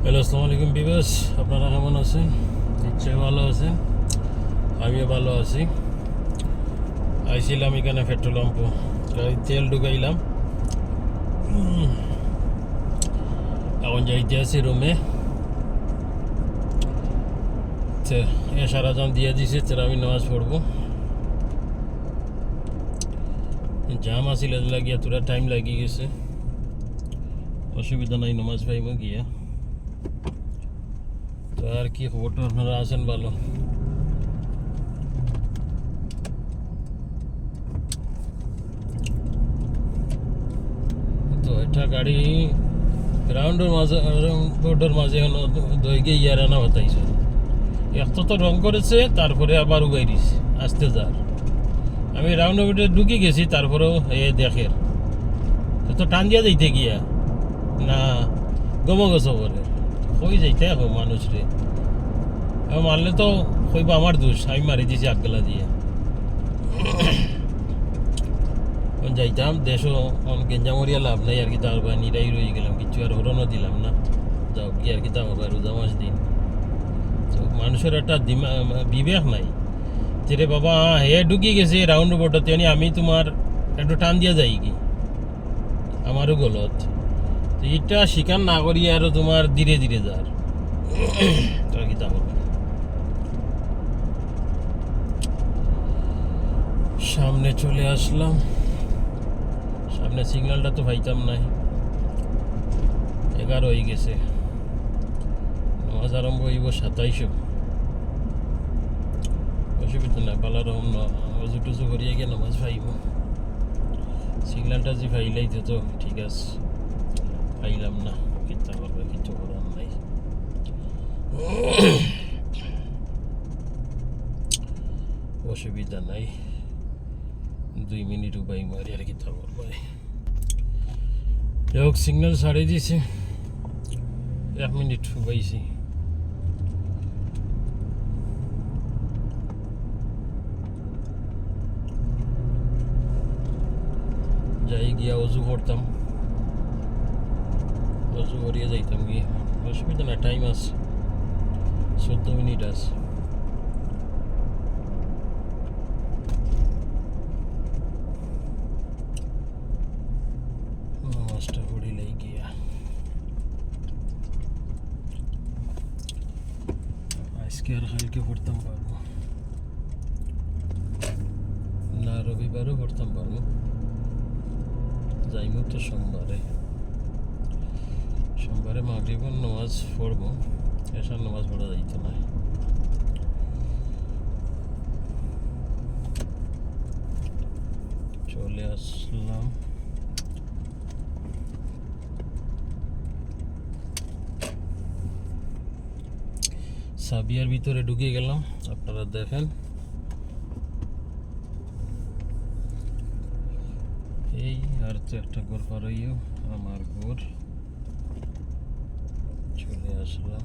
Hello, আসসালামু আলাইকুম বিবাস। আপনারা কেমন আছেন? নিশ্চয়ই ভালো আছেন, আমিও ভালো আছি। আইছিলাম এখানে পেট্রোল পাম্প, গাড়ির তেল ঢুকাইলাম। এখন যাইতে আছি রুমে। এশার আজান দিয়ে দিছে, আমি নামাজ পড়বো। জাম আসিল লাগিয়া তোরা টাইম লাগি গেছে, অসুবিধা নাই, নামাজ পাইব গিয়া। তো আর কি খবরটা, আপনারা আছেন ভালো? তো এটা গাড়ি রাউন্ডের মাঝে, রোডের মাঝে দই গিয়ে ইয়ার আনা বাতাইছে। এত তো রং করেছে, তারপরে আবার উগাই দিছে আসতে যার। আমি রাউন্ড ভিতরে ঢুকে গেছি, তারপরেও এ দেখে তো টান দিয়া যাইতে গিয়া না গম গছ বলে কই যাইতে এখন মানুষ রে মারলে তো কইব আমার দোষ, আমি মারি দিছি আগলা দিয়ে। যাইতাম দেশও গেঞ্জামরিয়া লাভ নাই আর কি, তার বা নিরাই রয়ে গেলাম, কিছু আর হরণও দিলাম না। যাও কি আর কি, তা আমার রোজা মাস দিন। তো মানুষের একটা বিবেক নাই যে রে বাবা হে ঢুকিয়ে গেছে রাউন্ড বোর্ডতে, আমি তোমার একটু টান দিয়া যাই কি, আমারও গলত। তো এটা স্বীকার না করি আরো তোমার ধীরে ধীরে যার কি তা হবে। সামনে চলে আসলাম, সামনে সিগন্যালটা তো পাইতাম নাই। 11 হয়ে গেছে, নামাজ আরম্ভ হইব 27। অসুবিধা নাই, পালার রকম অজু টুজু করিয়ে গিয়ে নামাজ পাইব। সিগন্যালটা যে পাইলাই তো ঠিক আছে, পাইলাম না কিতা করবে, কিছু করার নাই। অসুবিধা নাই, 2 মিনিট উপায় মারি আর কিতা করবে। হোক, সিগন্যাল ছাড়িয়ে দিছে, 1 মিনিট উপাইছি। যাই গিয়া অজু করতাম, অজু করিয়ে যাইতাম গিয়ে। অসুবিধা না, টাইম আছে, 14 মিনিট আছে। নামাজটা পড়িলেই গিয়া আজকে আর কালকে পড়তাম পারবো না, রবিবারও পড়তাম পারবো। যাইমু তো সোমবারে, সোমবারে মাগরিবের নামাজ পড়বো, এসার নামাজ পড়া যাইতো না। চলে আসলাম, সাবিয়ার ভিতরে ঢুকে গেলাম। আপনারা দেখেন, এই আর তো একটা ঘর পার হইও আমার ঘর। চলে আসলাম,